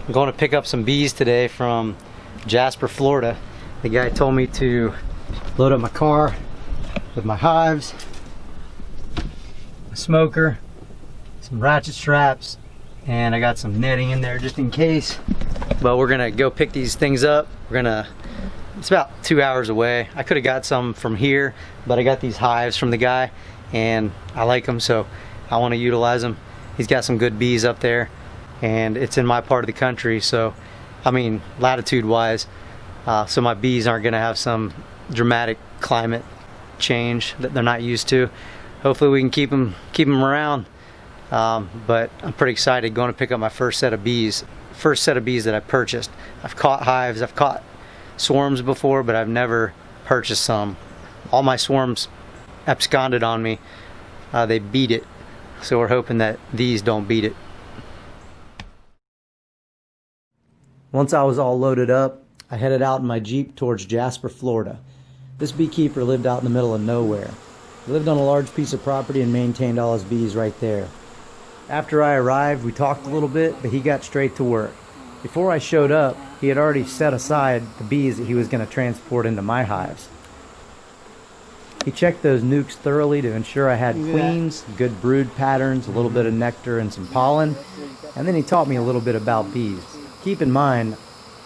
I'm going to pick up some bees today from Jasper, Florida. The guy told me to load up my car with my hives, a smoker, some ratchet straps, and I got some netting in there just in case. But we're gonna go pick these things up. It's about 2 hours away. I could have got some from here, but I got these hives from the guy and I like them, so I want to utilize them. He's got some good bees up there, and it's in my part of the country, so I mean latitude wise, so my bees aren't gonna have some dramatic climate change that they're not used to. Hopefully we can keep them around, but I'm pretty excited going to pick up my first set of bees that I purchased. I've caught hives, I've caught swarms before, but I've never purchased some. All my swarms absconded on me. They beat it, so we're hoping that these don't beat it. Once I was all loaded up, I headed out in my Jeep towards Jasper, Florida. This beekeeper lived out in the middle of nowhere. He lived on a large piece of property and maintained all his bees right there. After I arrived, we talked a little bit, but he got straight to work. Before I showed up, he had already set aside the bees that he was going to transport into my hives. He checked those Nucs thoroughly to ensure I had queens, good brood patterns, a little bit of nectar and some pollen, and then he taught me a little bit about bees. Keep in mind,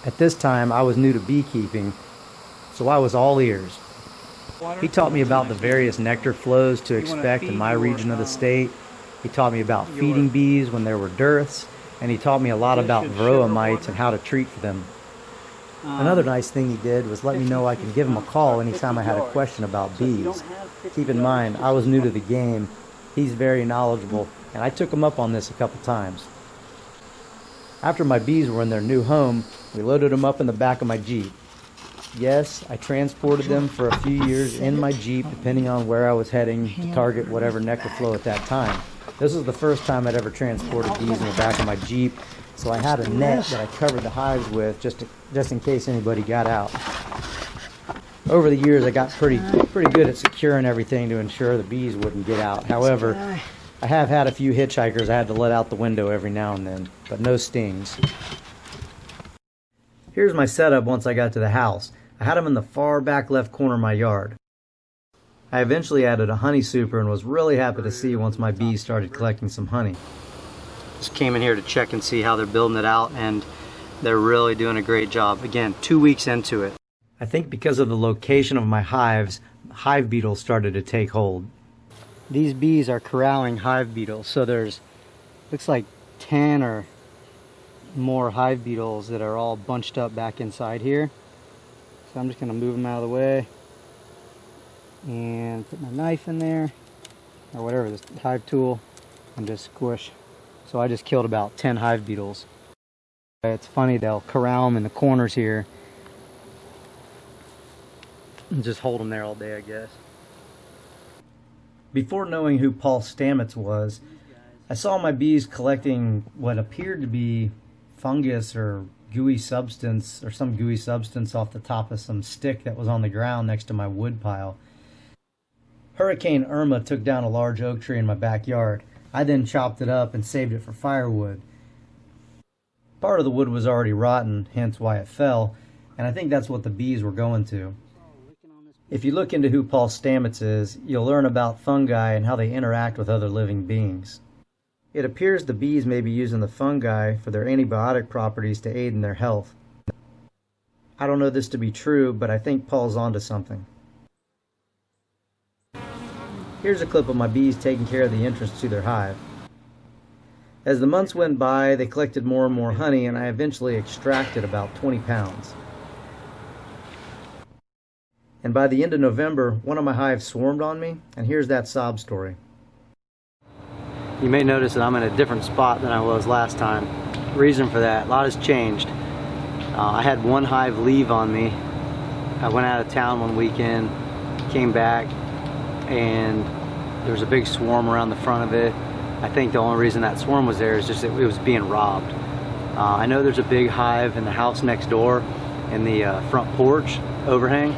at this time I was new to beekeeping, so I was all ears. He taught me about the various nectar flows to expect in my region of the state. He taught me about feeding bees when there were dearths, and he taught me a lot about varroa mites and how to treat for them. Another nice thing he did was let me know I can give him a call anytime I had a question about bees. Keep in mind, I was new to the game. He's very knowledgeable, and I took him up on this a couple times. After my bees were in their new home, we loaded them up in the back of my Jeep. Yes, I transported them for a few years in my Jeep, depending on where I was heading to target whatever nectar flow at that time. This was the first time I'd ever transported bees in the back of my Jeep, so I had a net that I covered the hives with just in case anybody got out. Over the years, I got pretty good at securing everything to ensure the bees wouldn't get out. However, I have had a few hitchhikers I had to let out the window every now and then, but no stings. Here's my setup once I got to the house. I had them in the far back left corner of my yard. I eventually added a honey super and was really happy to see once my bees started collecting some honey. Just came in here to check and see how they're building it out, and they're really doing a great job. Again, 2 weeks into it. I think because of the location of my hives, hive beetles started to take hold. These bees are corralling hive beetles, so there's looks like 10 or more hive beetles that are all bunched up back inside here. So I'm just going to move them out of the way and put my knife in there, or whatever, this hive tool, and just squish. So I just killed about 10 hive beetles. It's funny, they'll corral them in the corners here and just hold them there all day, I guess. Before knowing who Paul Stamets was, I saw my bees collecting what appeared to be fungus or gooey substance, or some gooey substance off the top of some stick that was on the ground next to my wood pile. Hurricane Irma took down a large oak tree in my backyard. I then chopped it up and saved it for firewood. Part of the wood was already rotten, hence why it fell, and I think that's what the bees were going to. If you look into who Paul Stamets is, you'll learn about fungi and how they interact with other living beings. It appears the bees may be using the fungi for their antibiotic properties to aid in their health. I don't know this to be true, but I think Paul's onto something. Here's a clip of my bees taking care of the entrance to their hive. As the months went by, they collected more and more honey, and I eventually extracted about 20 pounds. And by the end of November, one of my hives swarmed on me, and here's that sob story. You may notice that I'm in a different spot than I was last time. Reason for that, a lot has changed. I had one hive leave on me. I went out of town one weekend, came back, and there was a big swarm around the front of it. I think the only reason that swarm was there is just that it was being robbed. I know there's a big hive in the house next door in the front porch overhang.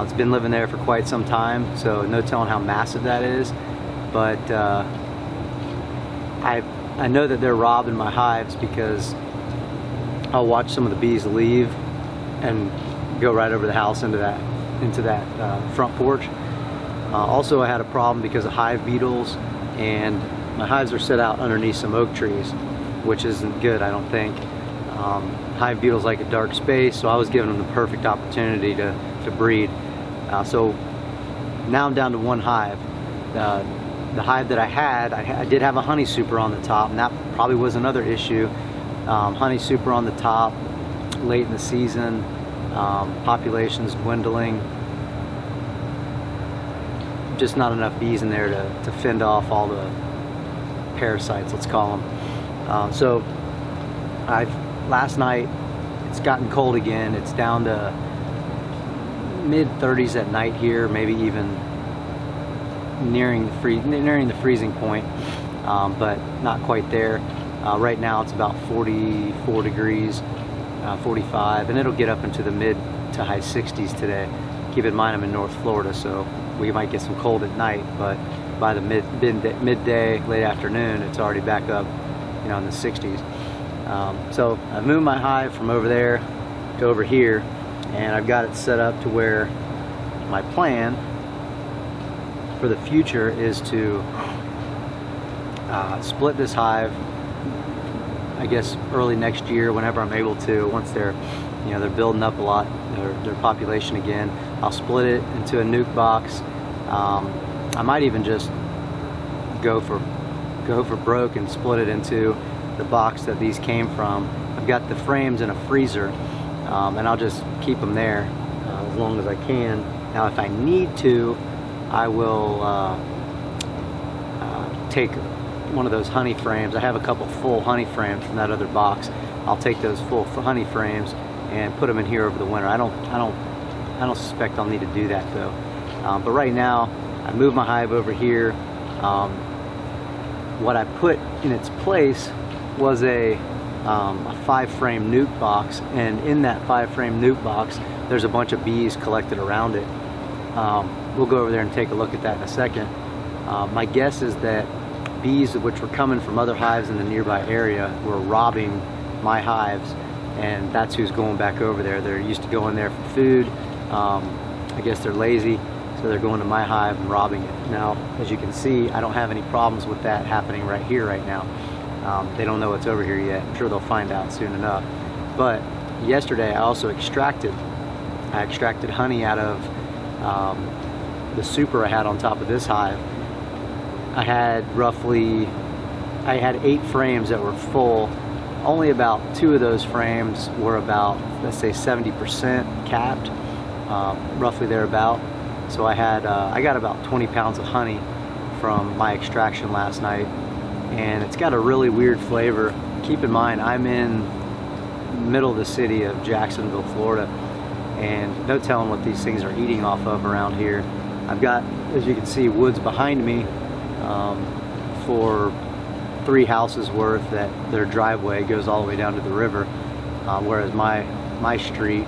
It's been living there for quite some time, so no telling how massive that is. But I know that they're robbing my hives because I'll watch some of the bees leave and go right over the house into that front porch. Also, I had a problem because of hive beetles, and my hives are set out underneath some oak trees, which isn't good, I don't think. Hive beetles like a dark space, so I was giving them the perfect opportunity to breed. So now I'm down to one hive. The hive that I had, I did have a honey super on the top, and that probably was another issue. Honey super on the top, late in the season, populations dwindling. Just not enough bees in there to fend off all the parasites, let's call them. So last night, it's gotten cold again. It's down to mid-30s at night here, maybe even nearing the freezing point, but not quite there. Right now it's about 44 degrees, 45, and it'll get up into the mid to high 60s today. Keep in mind I'm in North Florida, so we might get some cold at night, but by the midday, late afternoon, it's already back up, in the 60s. So I've moved my hive from over there to over here, and I've got it set up to where my plan for the future is to split this hive, I guess early next year, whenever I'm able to. Once they're building up a lot, their population again, I'll split it into a nuke box. I might even just go for broke and split it into the box that these came from. I've got the frames in a freezer, and I'll just keep them there as long as I can. Now, if I need to, I will take one of those honey frames. I have a couple full honey frames from that other box. I'll take those full honey frames and put them in here over the winter. I don't suspect I'll need to do that though. But right now, I moved my hive over here. What I put in its place was a 5-frame nuke box, and in that 5-frame nuke box, there's a bunch of bees collected around it. We'll go over there and take a look at that in a second. My guess is that bees which were coming from other hives in the nearby area were robbing my hives, and that's who's going back over there. They're used to going there for food. I guess they're lazy, so they're going to my hive and robbing it. Now, as you can see, I don't have any problems with that happening right here, right now. They don't know what's over here yet. I'm sure they'll find out soon enough. But yesterday, I also extracted honey out of the super I had on top of this hive. I had 8 frames that were full. Only about 2 of those frames were about, let's say, 70% capped, roughly thereabout. So I got about 20 pounds of honey from my extraction last night, and it's got a really weird flavor. Keep in mind, I'm in the middle of the city of Jacksonville, Florida, and no telling what these things are eating off of around here. I've got, as you can see, woods behind me for 3 houses worth that their driveway goes all the way down to the river, whereas my street,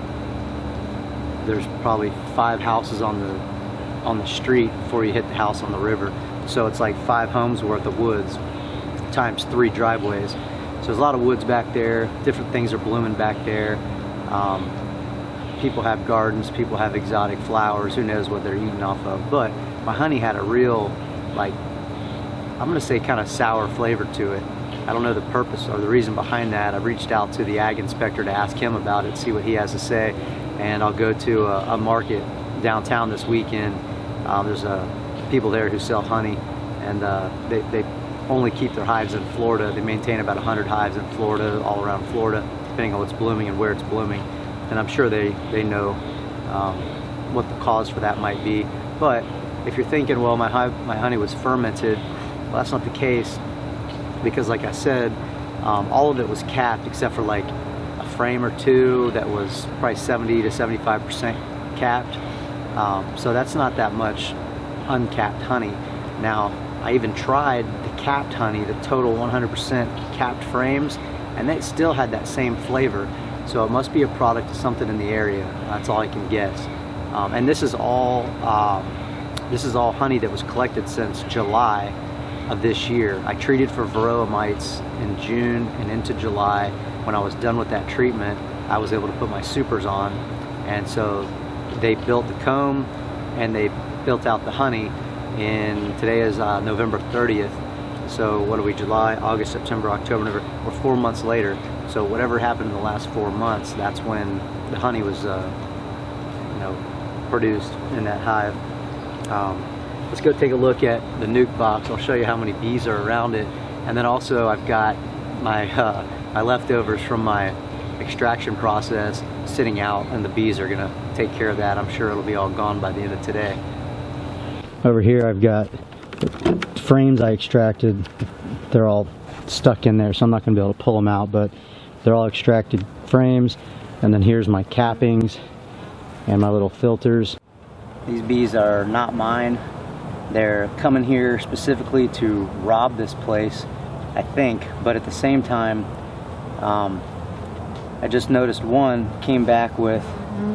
there's probably 5 houses on the street before you hit the house on the river. So it's like 5 homes worth of woods times 3 driveways. So there's a lot of woods back there. Different things are blooming back there. People have gardens, people have exotic flowers, who knows what they're eating off of. But my honey had a real, like, I'm gonna say kind of sour flavor to it. I don't know the purpose or the reason behind that. I've reached out to the ag inspector to ask him about it, see what he has to say. And I'll go to a market downtown this weekend. There's people there who sell honey, and they only keep their hives in Florida. They maintain about 100 hives in Florida, all around Florida, depending on what's blooming and where it's blooming. And I'm sure they know what the cause for that might be. But if you're thinking, well, my honey was fermented, well, that's not the case, because like I said, all of it was capped except for like a frame or 2 that was probably 70 to 75% capped. So that's not that much uncapped honey. Now, I even tried the capped honey, the total 100% capped frames, and they still had that same flavor. So it must be a product of something in the area. That's all I can guess. And this is all honey that was collected since July of this year. I treated for varroa mites in June and into July. when I was done with that treatment, I was able to put my supers on, and so they built the comb and they built out the honey. And today is November 30th. So what are we, July, August, September, October, November, we're 4 months later. So whatever happened in the last 4 months, that's when the honey was produced in that hive. Let's go take a look at the nuke box. I'll show you how many bees are around it. And then also I've got my, my leftovers from my extraction process sitting out, and the bees are gonna take care of that. I'm sure it'll be all gone by the end of today. Over here I've got frames I extracted. They're all stuck in there, so I'm not going to be able to pull them out, but they're all extracted frames. And then here's my cappings and my little filters. These bees are not mine. They're coming here specifically to rob this place, I think, but at the same time I just noticed one came back with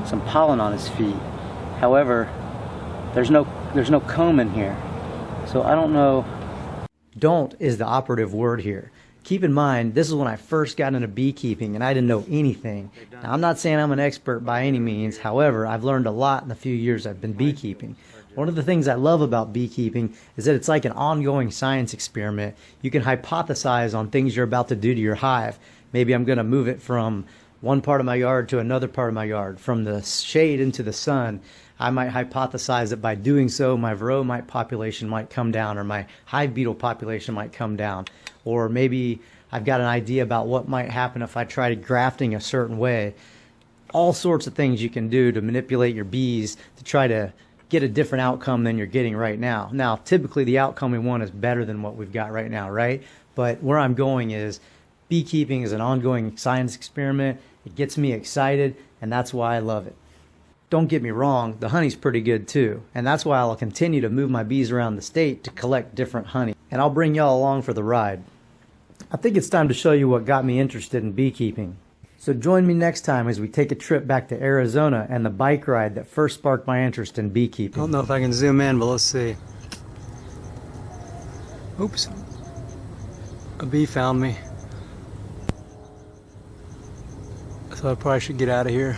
some pollen on his feet. However, there's no comb in here, so I don't know. Don't is the operative word here. Keep in mind, this is when I first got into beekeeping and I didn't know anything. Now, I'm not saying I'm an expert by any means. However, I've learned a lot in the few years I've been beekeeping. One of the things I love about beekeeping is that it's like an ongoing science experiment. You can hypothesize on things you're about to do to your hive. Maybe I'm going to move it from one part of my yard to another part of my yard, from the shade into the sun. I might hypothesize that by doing so, my varroa mite population might come down, or my hive beetle population might come down. Or maybe I've got an idea about what might happen if I tried grafting a certain way. All sorts of things you can do to manipulate your bees to try to get a different outcome than you're getting right now. Now, typically the outcome we want is better than what we've got right now, right? But where I'm going is beekeeping is an ongoing science experiment. It gets me excited, and that's why I love it. Don't get me wrong, the honey's pretty good too, and that's why I'll continue to move my bees around the state to collect different honey, and I'll bring y'all along for the ride. I think it's time to show you what got me interested in beekeeping. So join me next time as we take a trip back to Arizona and the bike ride that first sparked my interest in beekeeping. I don't know if I can zoom in, but let's see. Oops. A bee found me. So I probably should get out of here.